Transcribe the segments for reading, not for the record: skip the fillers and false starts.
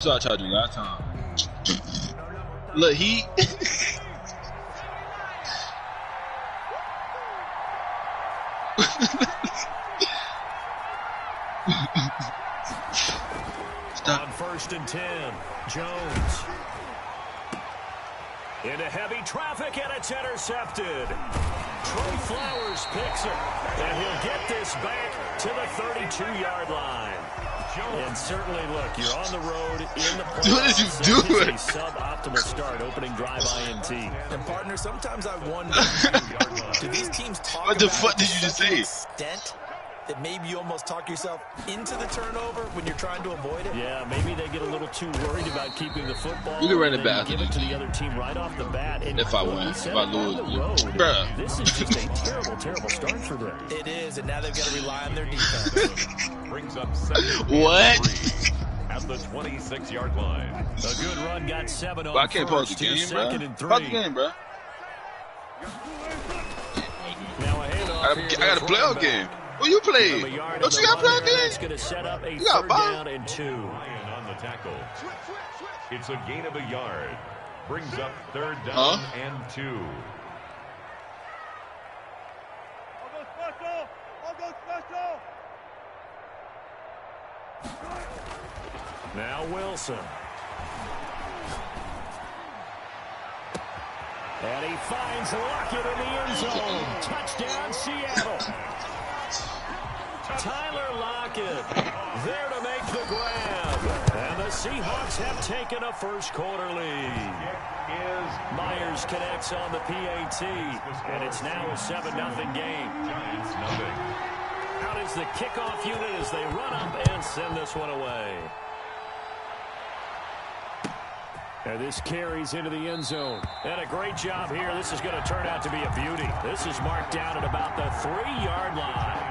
That's what I tried to do last time. Look, he. Stop. On 1st and 10, Jones. Into heavy traffic, and it's intercepted. Trey Flowers picks it, and he'll get this back to the 32-yard line. And certainly, look, you're on the road in the playoffs. What did you do? A suboptimal start, opening drive INT. And partner, sometimes I wonder, do these teams talk what the about fuck did you just say? Extent that maybe you almost talk yourself into the turnover when you're trying to avoid it? Yeah, maybe they get a little too worried about keeping the football. You can run it back. Give it to the other team right off the bat. And if I win, if I lose, bruh. This is just a terrible, terrible start for them. It is, and now they've got to rely on their defense. Brings up second what? At the 26-yard line. A good run got 7 on I can't pause the game, bro. Pause the game, bro. Now a handoff I got a playoff game. Who you play? Don't you got a playoff game? It's going to set up a you got 3rd down and 2. On the tackle. It's a gain of a yard. Brings up 3rd down and 2. Now Wilson. And he finds Lockett in the end zone. Touchdown, Seattle. Tyler Lockett there to make the grab. And the Seahawks have taken a first-quarter lead. Myers connects on the PAT. And it's now a 7-0 game. Out is the kickoff unit as they run up and send this one away. And this carries into the end zone. And a great job here. This is going to turn out to be a beauty. This is marked down at about the 3-yard line.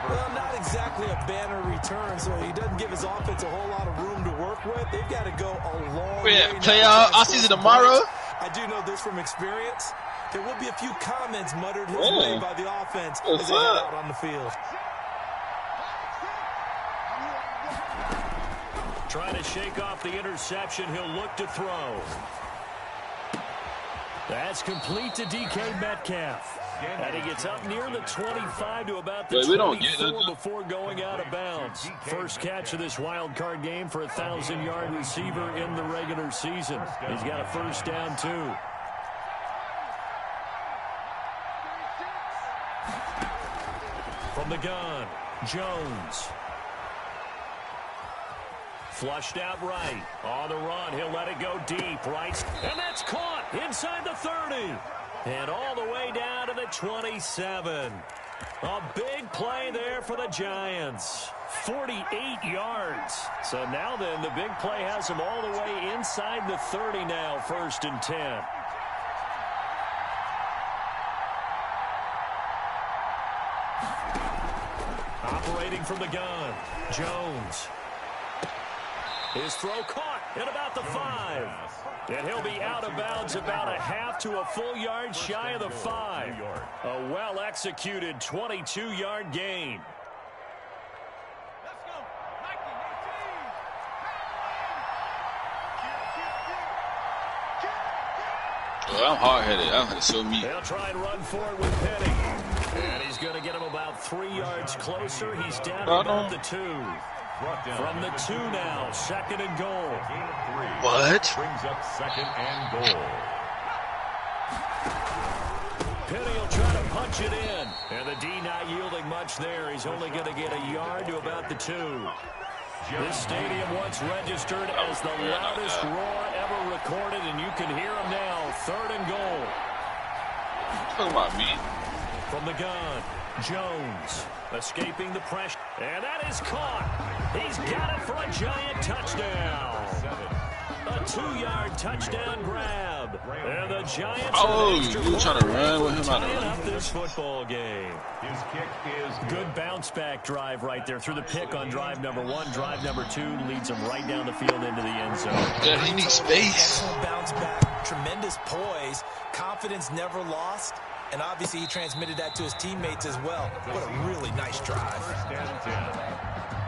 Well, not exactly a banner return, so he doesn't give his offense a whole lot of room to work with. They've got to go a long way. Play I'll see you tomorrow. I do know this from experience. There will be a few comments muttered his way by the offense as they head out on the field. Trying to shake off the interception. He'll look to throw. That's complete to DK Metcalf. And he gets up near the 25 to about the 24 before going out of bounds. First catch of this wild card game for a 1,000-yard receiver in the regular season. He's got a first down, too. From the gun, Jones. Flushed out right. On the run, he'll let it go deep, right? And that's caught inside the 30. And all the way down to the 27. A big play there for the Giants. 48 yards. So now then, the big play has him all the way inside the 30 now, 1st and 10. Operating from the gun, Jones. His throw caught at about the 5. And he'll be out of bounds about a half to a full yard shy of the 5. A well-executed 22-yard gain. Well, I'm hard-headed. I'm going to show me. They'll try and run for it with Penny. And he's going to get him about 3 yards closer. He's down to about the 2. From the 2 now, 2nd and goal. What? Brings up 2nd and goal. Penny will try to punch it in. And the D not yielding much there. He's only going to get a yard to about the 2. This stadium once registered as the loudest roar ever recorded, and you can hear him now. 3rd and goal. Talking about me. From the gun, Jones escaping the pressure. And that is caught. He's got it for a giant touchdown. A 2-yard touchdown grab. And the Giants you trying to run with him out of this football game. His kick is good bounce back drive right there through the pick on drive number 1. Drive number 2 leads him right down the field into the end zone. Yeah, he needs space. Excellent bounce back, tremendous poise, confidence never lost. And obviously he transmitted that to his teammates as well. What a really nice drive. 1st and 10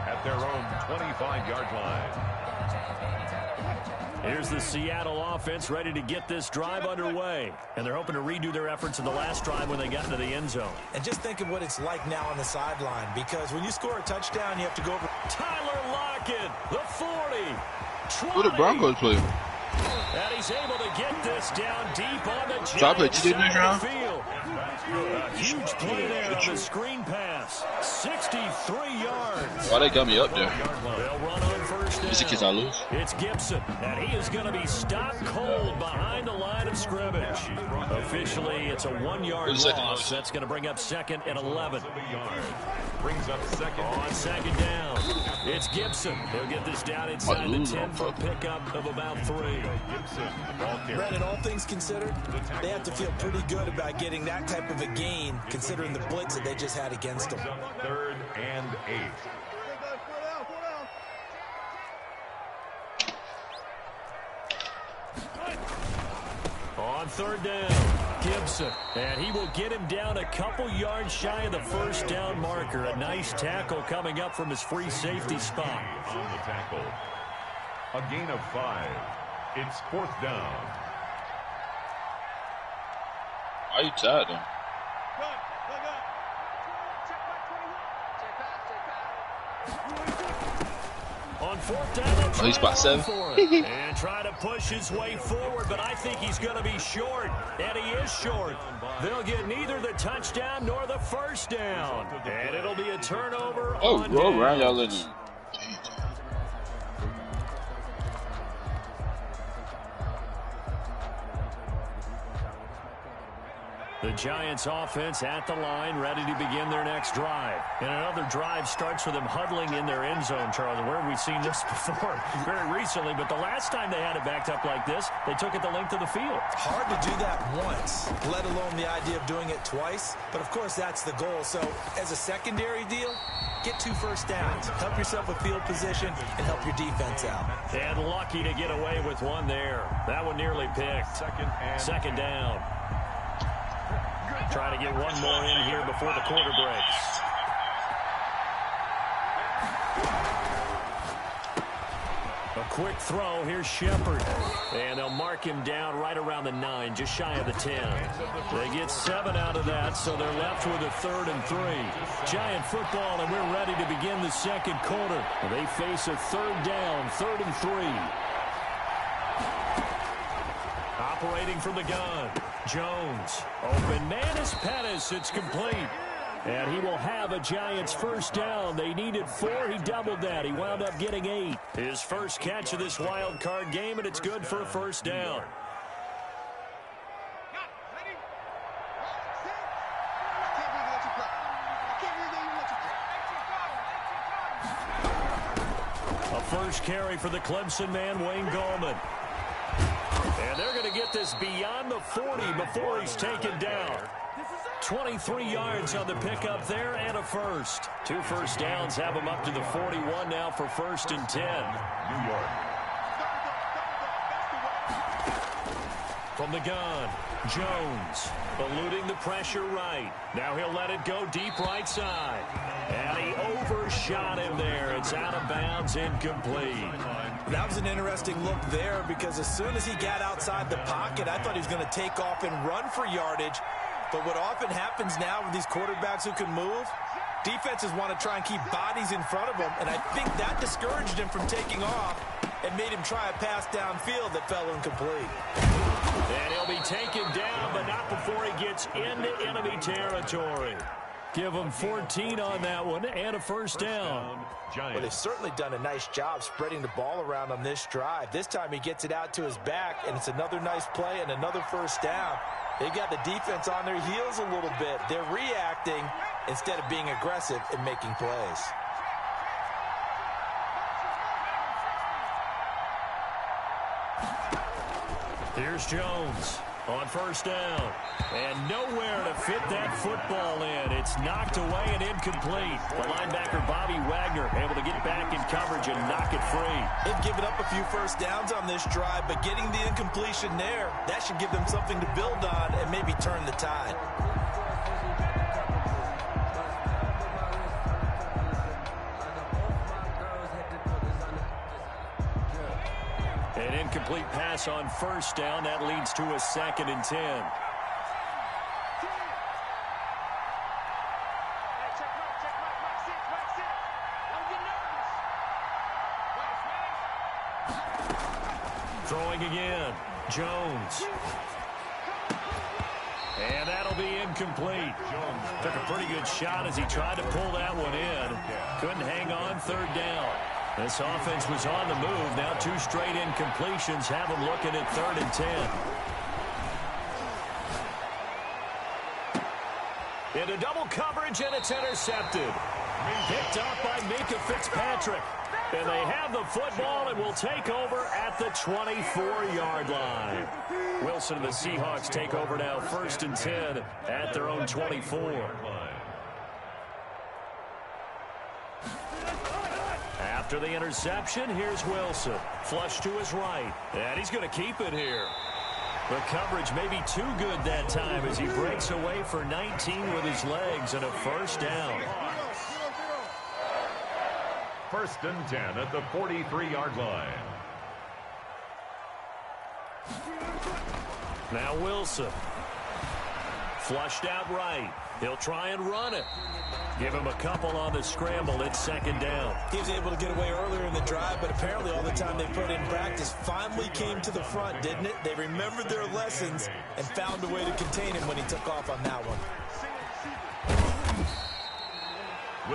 at their own 25-yard line. Here's the Seattle offense ready to get this drive underway. And they're hoping to redo their efforts in the last drive when they got into the end zone. And just think of what it's like now on the sideline, because when you score a touchdown, you have to go over. Tyler Lockett, the 40. 20. Who the Broncos play? And he's able to get this down deep on the Giants side of the field. A huge play there on the screen pass. 63 yards. Why they got me up there? They'll run on first down. Is it 'cause I lose? It's Gibson, and he is going to be stopped cold behind the line of scrimmage. Officially, it's a 1-yard loss. That's going to bring up 2nd and 11. Brings up 2nd. On 2nd down, it's Gibson. He'll get this down inside the 10 for a pickup of about 3. Brandon, all things considered, they have to feel pretty good about getting that type of a gain, considering the blitz that they just had against them. 3rd and 8. On 3rd down, Gibson, and he will get him down a couple yards shy of the first down marker. A nice tackle coming up from his free safety spot. On the tackle. A gain of 5. It's 4th down. Why you tired though? On 4th down, oh, he's about 7. and try to push his way forward, but I think he's going to be short, and he is short. They'll get neither the touchdown nor the first down, and it'll be a turnover. Oh, roll around, y'all in. The Giants offense at the line, ready to begin their next drive. And another drive starts with them huddling in their end zone, Charlie. Where have we seen this before? Very recently, but the last time they had it backed up like this, they took it the length of the field. Hard to do that once, let alone the idea of doing it twice. But, of course, that's the goal. So, as a secondary deal, get 2 first downs. Help yourself with field position and help your defense out. And lucky to get away with one there. That one nearly picked. 2nd down. Try to get one more in here before the quarter breaks. A quick throw. Here's Shepard. And they'll mark him down right around the 9, just shy of the 10. They get 7 out of that, so they're left with a 3rd and 3. Giant football, and we're ready to begin the second quarter. They face a 3rd down, 3rd and 3. Operating from the gun. Jones. Open man is Pettis. It's complete. And he will have a Giants first down. They needed 4. He doubled that. He wound up getting 8. His first catch of this wild card game, and it's good for a first down. A first carry for the Clemson man, Wayne Gallman. And they're going to get this beyond the 40 before he's taken down. 23 yards on the pickup there and a first. 2 first downs have him up to the 41 now for 1st and 10. New York. From the gun, Jones eluding the pressure right. Now he'll let it go deep right side. And he overshot him there. It's out of bounds, incomplete. That was an interesting look there, because as soon as he got outside the pocket, I thought he was going to take off and run for yardage. But what often happens now with these quarterbacks who can move, defenses want to try and keep bodies in front of them, and I think that discouraged him from taking off and made him try a pass downfield that fell incomplete. And he'll be taken down, but not before he gets into enemy territory. Give him 14 on that one and a first down. Well, they've certainly done a nice job spreading the ball around on this drive. This time he gets it out to his back, and it's another nice play and another first down. They've got the defense on their heels a little bit. They're reacting instead of being aggressive and making plays. Here's Jones on first down. And nowhere to fit that football in. It's knocked away and incomplete. The linebacker, Bobby Wagner, able to get back in coverage and knock it free. They've given up a few first downs on this drive, but getting the incompletion there, that should give them something to build on and maybe turn the tide. An incomplete pass on first down. That leads to a 2nd and 10. Throwing again. Jones. And that'll be incomplete. Took a pretty good shot as he tried to pull that one in. Couldn't hang on 3rd down. This offense was on the move. Now 2 straight incompletions have them looking at 3rd and 10. Into double coverage, and it's intercepted. Picked up by Minka Fitzpatrick. And they have the football and will take over at the 24-yard line. Wilson and the Seahawks take over now 1st and 10 at their own 24. After the interception, here's Wilson. Flush to his right. And he's going to keep it here. The coverage may be too good that time as he breaks away for 19 with his legs and a 1st down. 1st and 10 at the 43-yard line. Now Wilson. Flushed out right. He'll try and run it. Give him a couple on the scramble. It's 2nd down. He was able to get away earlier in the drive, but apparently all the time they put in practice finally came to the front, didn't it? They remembered their lessons and found a way to contain him when he took off on that one.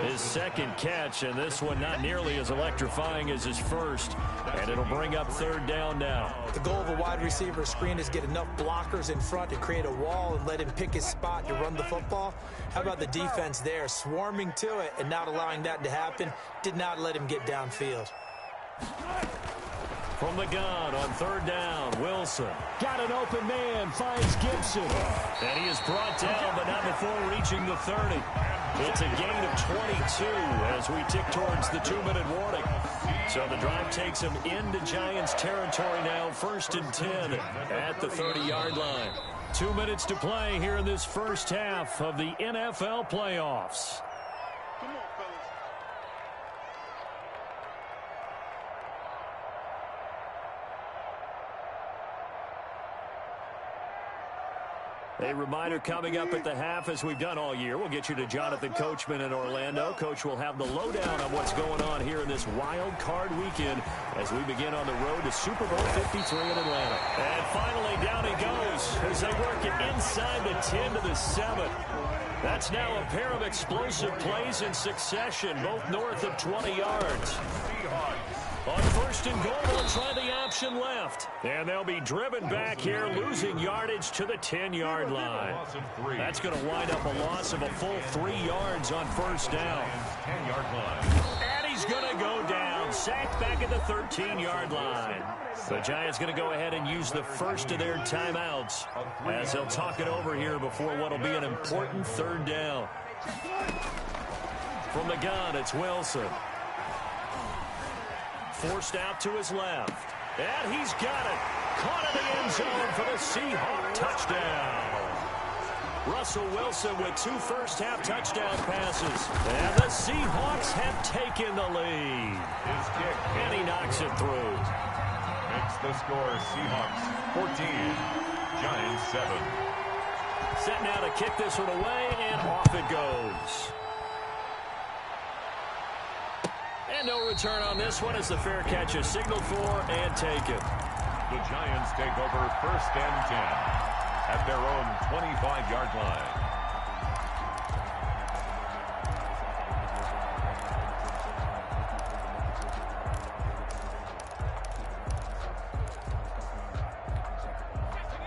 His 2nd catch, and this one not nearly as electrifying as his first. And it'll bring up 3rd down now. The goal of a wide receiver screen is get enough blockers in front to create a wall and let him pick his spot to run the football. How about the defense there, swarming to it and not allowing that to happen? Did not let him get downfield. From the gun on 3rd down, Wilson. Got an open man, finds Gibson. And he is brought down, but not before reaching the 30. It's a gain of 22 as we tick towards the 2-minute warning. So the drive takes him into Giants territory now, 1st and 10 at the 30-yard line. 2 minutes to play here in this first half of the NFL playoffs. A reminder coming up at the half, as we've done all year. We'll get you to Jonathan Coachman in Orlando. Coach will have the lowdown on what's going on here in this wild card weekend as we begin on the road to Super Bowl 53 in Atlanta. And finally, down he goes as they work it inside the 10 to the 7. That's now a pair of explosive plays in succession, both north of 20 yards. On 1st and goal, they'll try the option left. And they'll be driven back here, losing yardage to the 10-yard line. That's going to wind up a loss of a full 3 yards on 1st down. And he's going to go down, sacked back at the 13-yard line. The Giants going to go ahead and use the first of their timeouts as they'll talk it over here before what will be an important 3rd down. From the gun, it's Wilson. Forced out to his left. And he's got it. Caught in the end zone for the Seahawk touchdown. Russell Wilson with 2 first-half touchdown passes. And the Seahawks have taken the lead. His kick. And he knocks it through. Makes the score Seahawks 14, Giants 7. Set now to kick this one away, and off it goes. And no return on this one as the fair catch is signaled for and taken. The Giants take over 1st and 10 at their own 25-yard line.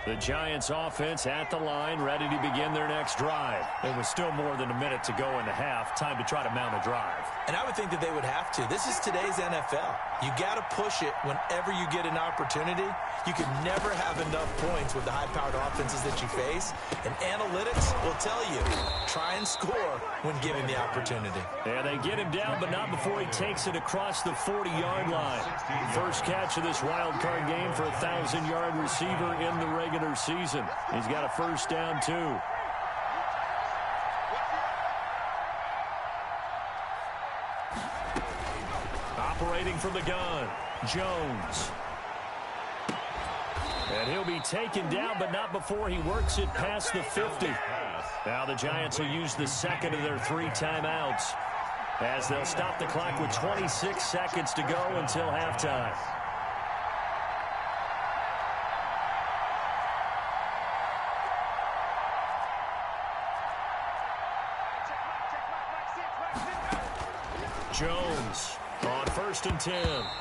The Giants offense at the line, ready to begin their next drive. There was still more than a minute to go in the half. Time to try to mount a drive. And I would think that they would have to. This is today's NFL. You got to push it whenever you get an opportunity. You can never have enough points with the high-powered offenses that you face. And analytics will tell you, try and score when given the opportunity. Yeah, they get him down, but not before he takes it across the 40-yard line. First catch of this wild card game for a 1,000-yard receiver in the regular season. He's got a first down, too. Operating from the gun, Jones. And he'll be taken down, but not before he works it past the 50. Now the Giants will use the second of their 3 timeouts as they'll stop the clock with 26 seconds to go until halftime. Jones on 1st and 10.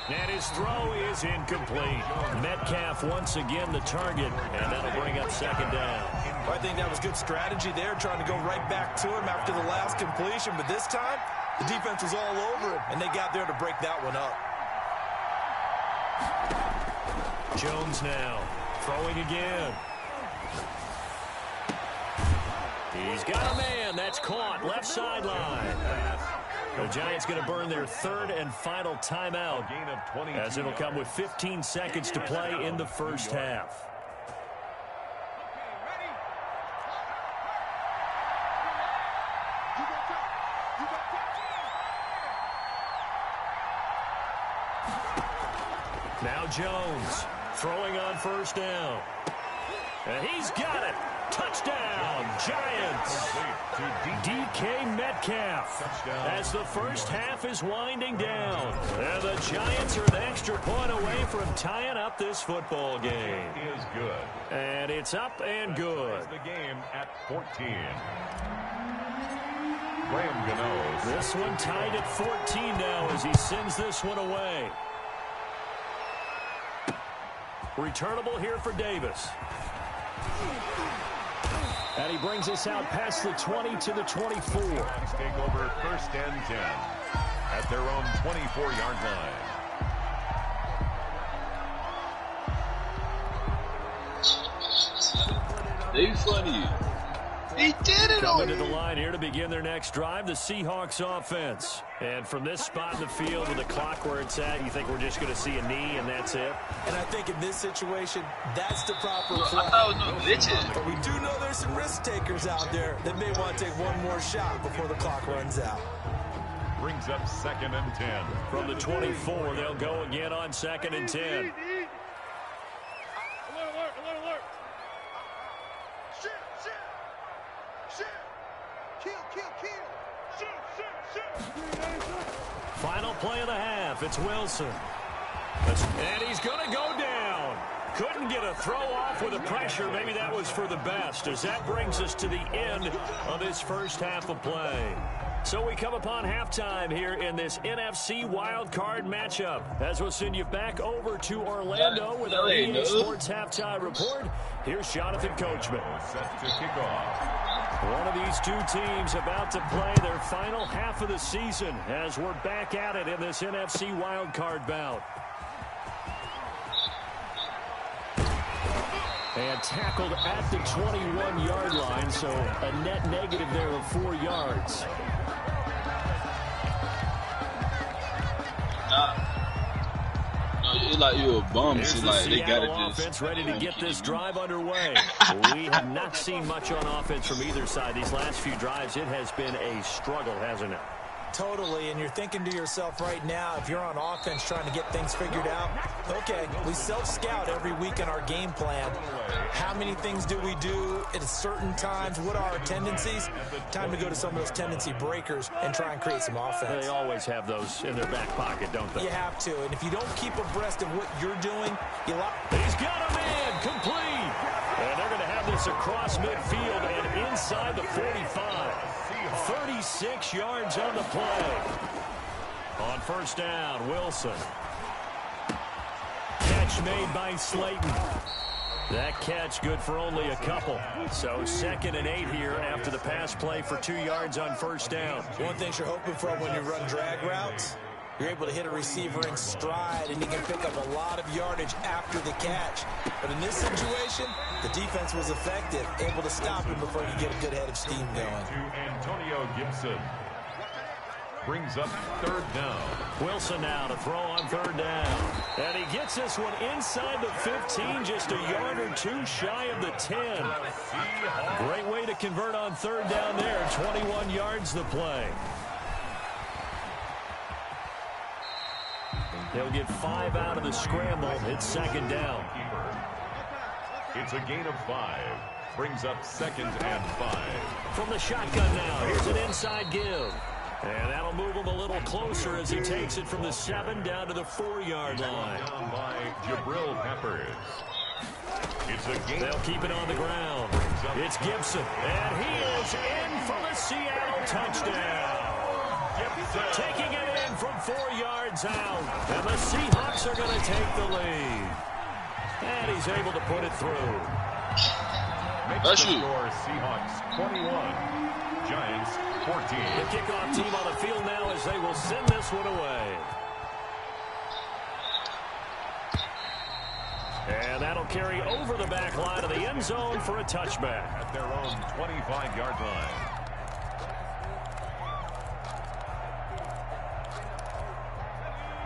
And his throw is incomplete. Metcalf once again the target, and that'll bring up 2nd down. I think that was good strategy there, trying to go right back to him after the last completion. But this time, the defense was all over him, and they got there to break that one up. Jones now throwing again. He's got a man. That's caught. Left sideline. The Giants going to burn their 3rd and final timeout as it'll come with 15 seconds to play in the first half. Now Jones throwing on 1st down. And he's got it. Touchdown, Giants. DK Metcalf as the first half is winding down. And the Giants are an extra point away from tying up this football game. Is good. And it's up and good. The game at 14. Graham Gano. This one tied at 14 now as he sends this one away. Returnable here for Davis. And he brings us out past the 20 to the 24. Take over 1st and 10 at their own 24-yard line. They funny. He did it Coming on to the line here to begin their next drive, the Seahawks offense. And from this spot in the field with the clock where it's at, you think we're just going to see a knee and that's it? And I think in this situation, that's the proper play. I thought it was no glitches. But we do know there's some risk takers out there that may want to take one more shot before the clock runs out. Brings up 2nd and 10. From the 24, they'll go again on 2nd and 10. Alert. Final play of the half. It's Wilson. And he's going to go down. Couldn't get a throw off with the pressure. Maybe that was for the best, as that brings us to the end of this first half of play. So we come upon halftime here in this NFC wildcard matchup, as we'll send you back over to Orlando with our EA Sports Halftime Report. Here's Jonathan Coachman. Set to kick off. One of these two teams about to play their final half of the season as we're back at it in this NFC wildcard bout. And tackled at the 21-yard line, so a net negative there of 4 yards. It's like you're a bum. Here's So the like they Seattle gotta just offense ready to get this drive underway. We have not seen much on offense from either side. These last few drives, it has been a struggle, hasn't it? Totally, and you're thinking to yourself right now, if you're on offense trying to get things figured out, okay, we self-scout every week in our game plan. How many things do we do at certain times? What are our tendencies? Time to go to some of those tendency breakers and try and create some offense. They always have those in their back pocket, don't they? You have to, and if you don't keep abreast of what you're doing, you lock. He's got a man, complete. And they're going to have this across midfield and inside the 45. 36 yards on the play. On 1st down, Wilson. Catch made by Slayton. That catch good for only a couple. So 2nd and 8 here after the pass play for 2 yards on 1st down. One thing you're hoping for when you run drag routes, you're able to hit a receiver in stride, and he can pick up a lot of yardage after the catch. But in this situation, the defense was effective, able to stop him before he get a good head of steam going. To Antonio Gibson. Brings up 3rd down. Wilson now to throw on 3rd down. And he gets this one inside the 15, just a yard or two shy of the 10. Great way to convert on 3rd down there. 21 yards the play. They'll get 5 out of the scramble. It's 2nd down. It's a gain of 5. Brings up 2nd and 5. From the shotgun now, here's an inside give. And that'll move him a little closer as he takes it from the 7 down to the 4-yard line. Down by Jabril Peppers. It's a gain. They'll keep it on the ground. It's Gibson, and he is in for the Seattle touchdown. Taking it in from 4 yards out. And the Seahawks are going to take the lead. And he's able to put it through. Makes the score Seahawks 21, Giants 14. The kickoff team on the field now as they will send this one away. And that'll carry over the back line of the end zone for a touchback. At their own 25-yard line.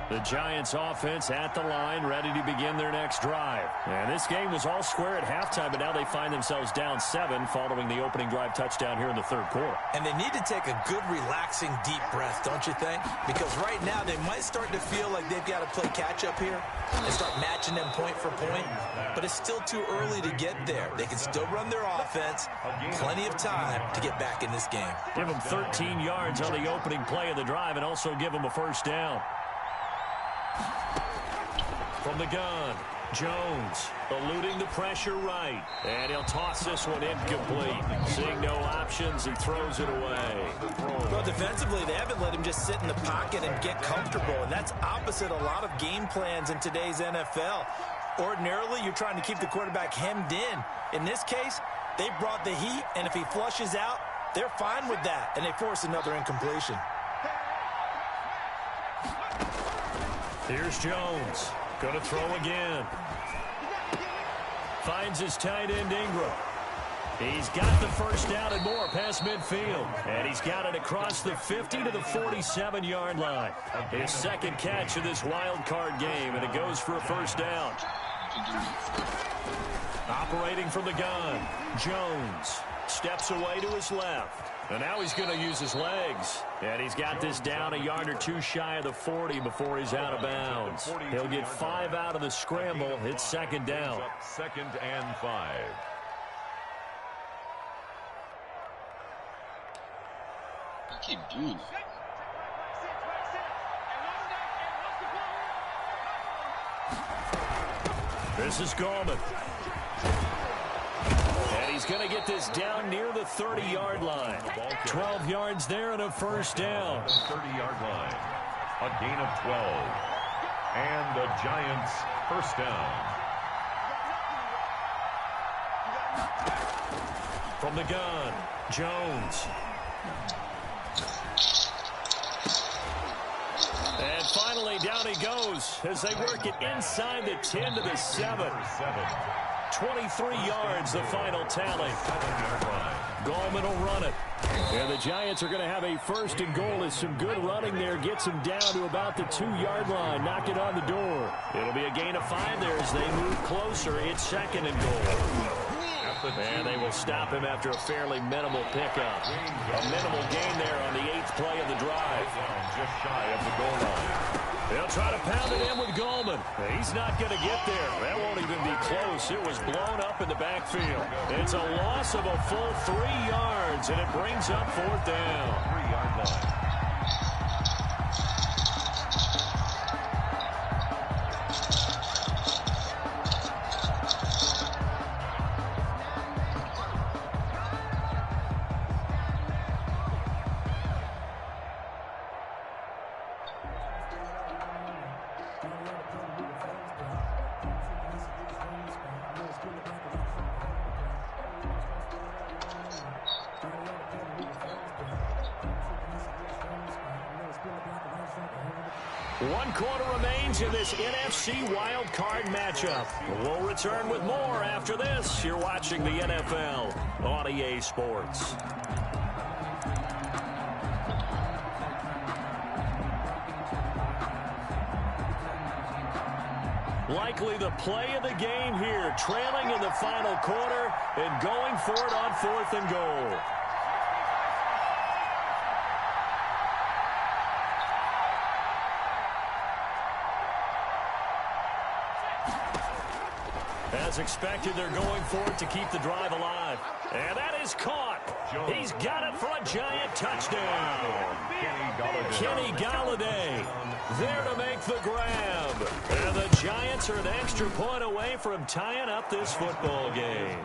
The Giants offense at the line, ready to begin their next drive. And this game was all square at halftime, but now they find themselves down 7 following the opening drive touchdown here in the 3rd quarter. And they need to take a good, relaxing, deep breath, don't you think? Because right now they might start to feel like they've got to play catch-up here and start matching them point for point. But it's still too early to get there. They can still run their offense. Plenty of time to get back in this game. Give them 13 yards on the opening play of the drive and also give them a first down. From the gun, Jones eluding the pressure right. And he'll toss this one incomplete. Seeing no options, he throws it away. Well, defensively, they haven't let him just sit in the pocket and get comfortable. And that's opposite a lot of game plans in today's NFL. Ordinarily, you're trying to keep the quarterback hemmed in. In this case, they brought the heat, and if he flushes out, they're fine with that. And they force another incompletion. Here's Jones. Going to throw again. Finds his tight end Ingram. He's got the first down and more past midfield. And he's got it across the 50 to the 47-yard line. His 2nd catch of this wild card game, and it goes for a first down. Operating from the gun, Jones steps away to his left. And now he's going to use his legs. And he's got this down a yard or 2 shy of the 40 before he's out of bounds. He'll get 5 out of the scramble. It's 2nd down. 2nd and 5. I keep doing it. This is Gallman. And he's going to get this down near the 30-yard line. 12 yards there and a first down. 30-yard line. A gain of 12. And the Giants first down. From the gun, Jones. And finally, down he goes as they work it inside the 10 to the 7. 23 yards, the final tally. Gallman will run it. And the Giants are going to have a first and goal as some good running there gets them down to about the 2-yard line. Knock it on the door. It'll be a gain of 5 there as they move closer. It's 2nd and goal. And they will stop him after a fairly minimal pickup. A minimal gain there on the 8th play of the drive. Just shy of the goal line. They'll try to pound it in with Gallman. He's not going to get there. That won't even be close. It was blown up in the backfield. It's a loss of a full 3 yards, and it brings up 4th down. 3-yard line. One quarter remains in this NFC wild card matchup. We'll return with more after this. You're watching the NFL on EA Sports. Likely the play of the game here, trailing in the final quarter and going for it on 4th and goal. As expected, they're going for it to keep the drive alive. And that is caught. He's got it for a giant touchdown. Kenny Golladay there to make the grab. And the Giants are an extra point away from tying up this football game.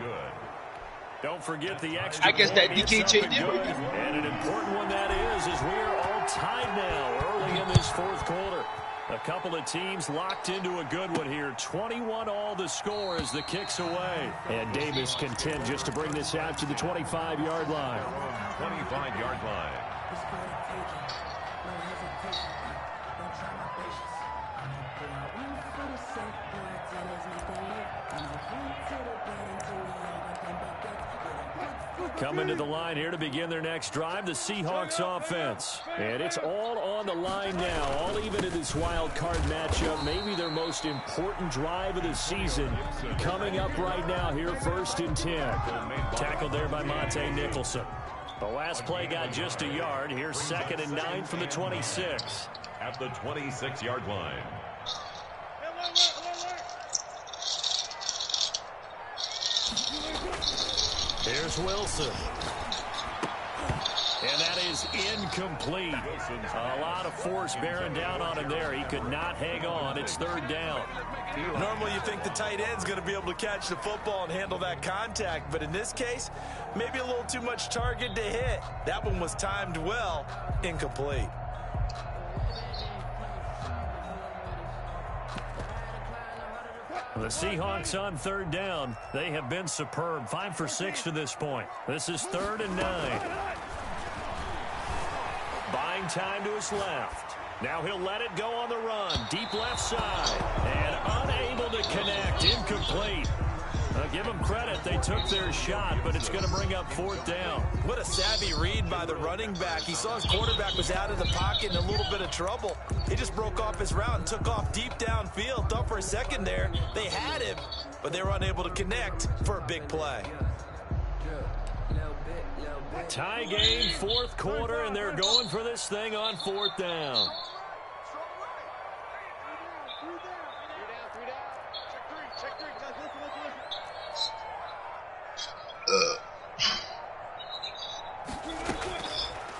Don't forget the extra I guess that DK changed it. And an important one that is we are all tied now early in this fourth quarter. A couple of teams locked into a good one here. 21 all the score as the kick's away. And Davis content just to bring this out to the 25-yard line. 25-yard line. Coming to the line here to begin their next drive, the Seahawks offense. And it's all on the line now, all even in this wild card matchup. Maybe their most important drive of the season coming up right now here, 1st and 10. Tackled there by Monte Nicholson. The last play got just a yard. Here's 2nd and 9 from the 26. At the 26-yard line. Here's Wilson. And that is incomplete. A lot of force bearing down on him there. He could not hang on. It's 3rd down. Normally you think the tight end's going to be able to catch the football and handle that contact. But in this case, maybe a little too much target to hit. That one was timed well. Incomplete. The Seahawks on 3rd down. They have been superb. 5 for 6 to this point. This is 3rd and 9. Buying time to his left. Now he'll let it go on the run. Deep left side. And unable to connect. Incomplete. Give them credit. They took their shot, but it's going to bring up 4th down. What a savvy read by the running back. He saw his quarterback was out of the pocket in a little bit of trouble. He just broke off his route and took off deep downfield. Thought for a second there they had him, but they were unable to connect for a big play. Tie game, 4th quarter, and they're going for this thing on 4th down.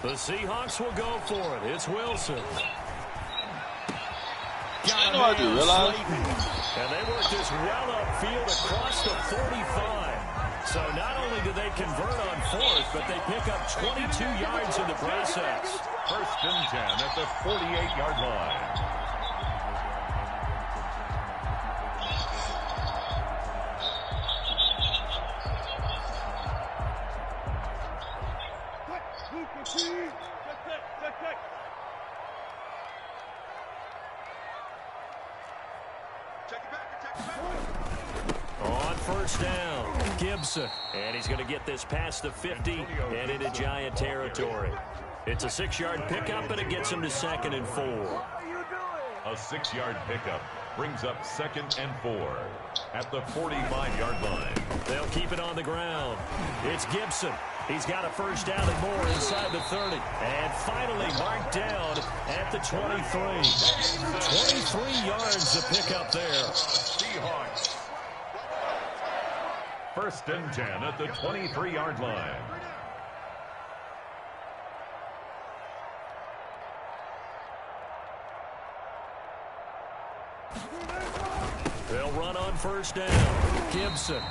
The Seahawks will go for it. It's Wilson. I know I do realize. And they work this well upfield across the 45. So not only do they convert on 4th, but they pick up 22 yards in the process. 1st and 10 at the 48-yard line. On 1st down, Gibson. And he's going to get this past the 50 and into Giant territory. It's a 6-yard pickup, and it gets him to 2nd and 4. A 6-yard pickup brings up 2nd and 4 at the 45-yard line. They'll keep it on the ground. It's Gibson. He's got a 1st down and more inside the 30. And finally marked down at the 23. 23 yards to pick up there. Seahawks. 1st and 10 at the 23-yard line. They'll run on 1st down. Gibson.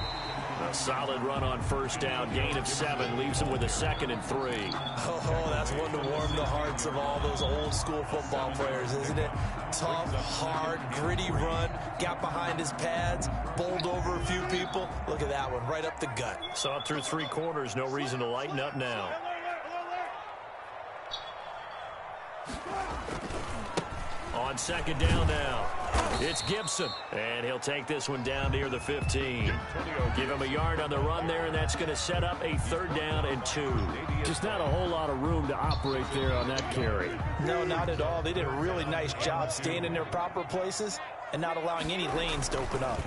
A solid run on 1st down. Gain of 7 leaves him with a 2nd and 3. Oh, that's one to warm the hearts of all those old school football players, isn't it? Tough, hard, gritty run. Got behind his pads, bowled over a few people. Look at that one, right up the gut. Saw it through 3 quarters. No reason to lighten up now. On 2nd down now. It's Gibson. And he'll take this one down near the 15. Give him a yard on the run there, and that's going to set up a 3rd down and 2. Just not a whole lot of room to operate there on that carry. No, not at all. They did a really nice job staying in their proper places and not allowing any lanes to open up.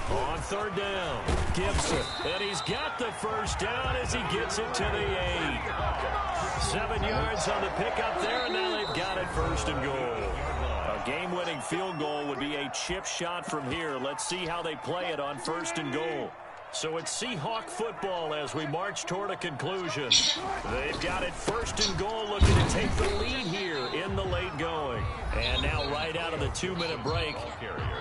On 3rd down, Gibson. And he's got the 1st down as he gets it to the 8. 7 yards on the pickup there, and now they've got it 1st and goal. A game-winning field goal would be a chip shot from here. Let's see how they play it on 1st and goal. So it's Seahawk football as we march toward a conclusion. They've got it 1st and goal, looking to take the lead here in the late going. And now right out of the 2-minute break,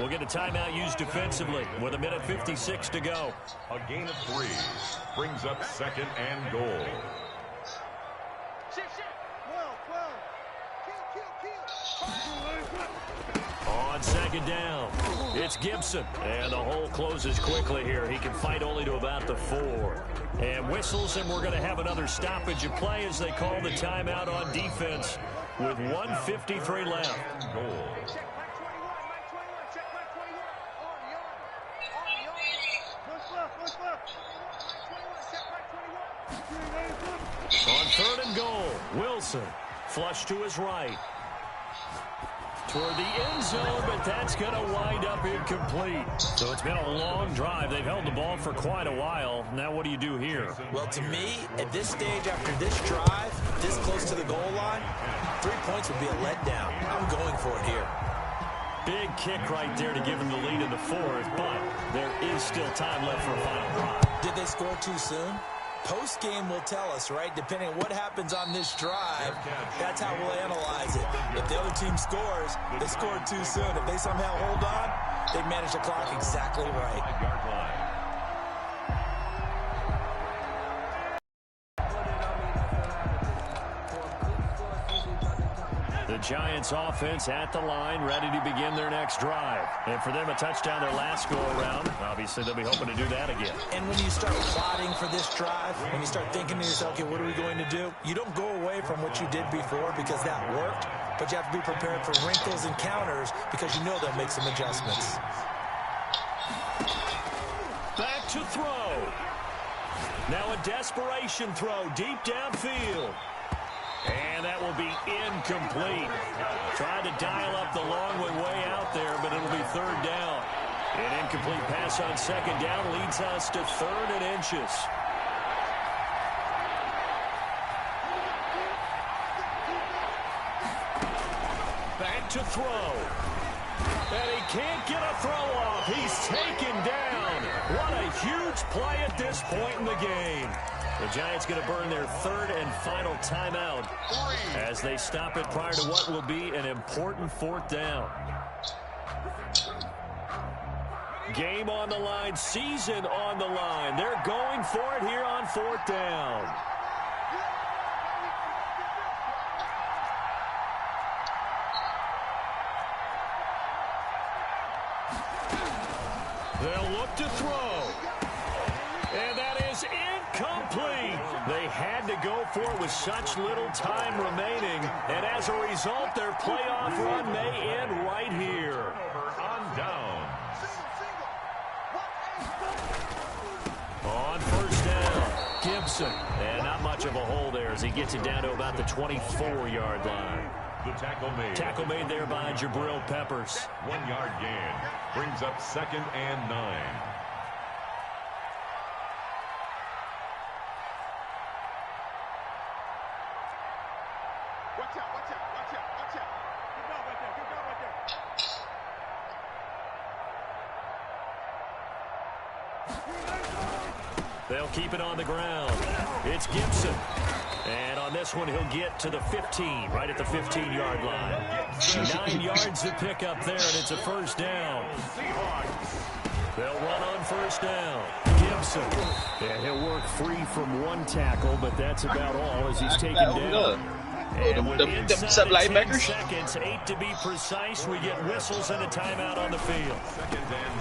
we'll get a timeout used defensively with 1:56 to go. A gain of 3 brings up 2nd and goal. On 2nd down, it's Gibson. And the hole closes quickly here. He can fight only to about the 4. And whistles, and we're going to have another stoppage of play as they call the timeout on defense with 1:53 left. Goal. On 3rd and goal, Wilson. Flush to his right. Toward the end zone, but that's going to wind up incomplete. So it's been a long drive. They've held the ball for quite a while. Now what do you do here? Well, to me, at this stage after this drive, this close to the goal line, 3 points would be a letdown. I'm going for it here. Big kick right there to give them the lead in the 4th, but there is still time left for a final drive. Did they score too soon? Post-game will tell us, right? Depending on what happens on this drive, that's how we'll analyze it. If the other team scores, they scored too soon. If they somehow hold on, they manage the clock exactly right. 5-yard line. The Giants offense at the line, ready to begin their next drive. And for them, a touchdown their last go-around. Obviously, they'll be hoping to do that again. And when you start plotting for this drive, when you start thinking to yourself, okay, what are we going to do? You don't go away from what you did before because that worked, but you have to be prepared for wrinkles and counters because you know they'll make some adjustments. Back to throw. Now a desperation throw deep downfield. And that will be incomplete. Tried to dial up the long one way out there, but it'll be 3rd down. An incomplete pass on 2nd down leads us to 3rd and inches. Back to throw. And he can't get a throw off. He's taken down. What a huge play at this point in the game. The Giants going to burn their 3rd and final timeout as they stop it prior to what will be an important 4th down. Game on the line, season on the line. They're going for it here on 4th down. They'll look to throw. And that is incomplete. They had to go for it with such little time remaining. And as a result, their playoff run may end right here. On down. On 1st down, Gibson. And not much of a hole there as he gets it down to about the 24-yard line. The tackle made. Tackle made there by Jabril Peppers. 1-yard gain. Brings up 2nd and 9. Watch out, watch out, watch out, watch out. Good job right there, good job right there. They'll keep it on the ground. It's Gibson. And on this one, he'll get to the 15, right at the 15-yard line. 9 yards to pick up there, and it's a 1st down. They'll run on 1st down. Gibson. And he'll work free from 1 tackle, but that's about all as he's taken down. And with inside 10 seconds, 8 to be precise, we get whistles and a timeout on the field.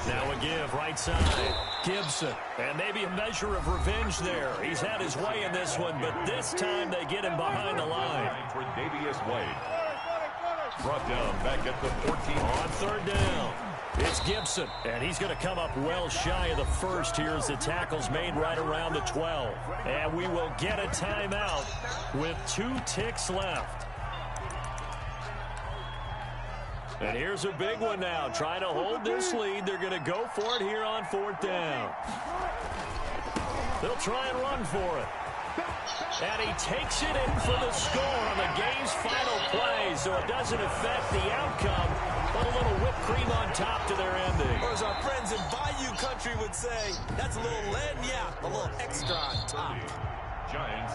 Now a give, right side. Gibson. And maybe a measure of revenge there. He's had his way in this one, but this time they get him behind the line. For Davius White. Brought down back at the 14. On 3rd down, it's Gibson. And he's going to come up well shy of the 1st here as the tackle's made right around the 12. And we will get a timeout with 2 ticks left. And here's a big one now. Trying to hold this lead. They're going to go for it here on 4th down. They'll try and run for it. And he takes it in for the score on the game's final play, so it doesn't affect the outcome, but a little whipped cream on top to their ending. Or as our friends in Bayou Country would say, that's a little lagniappe, a little extra on top. Giants.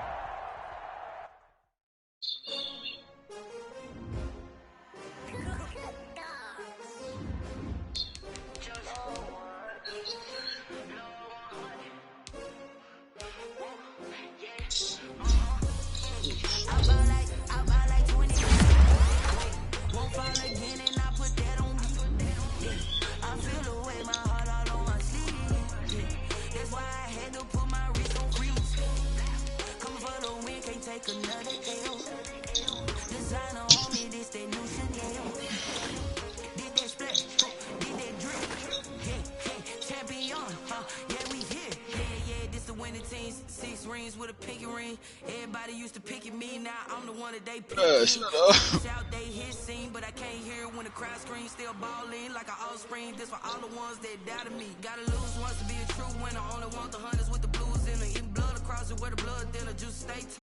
With a pinky ring, everybody used to pick at me. Now I'm the one that they pick. Shut up. Shout they hit scene, but I can't hear it when the crowd screams. Still balling like an offspring. This for all the ones that doubted me. Gotta lose once to be a true winner. Only want the hunters with the blues in it. Eating blood across it where the blood thinner. Just stay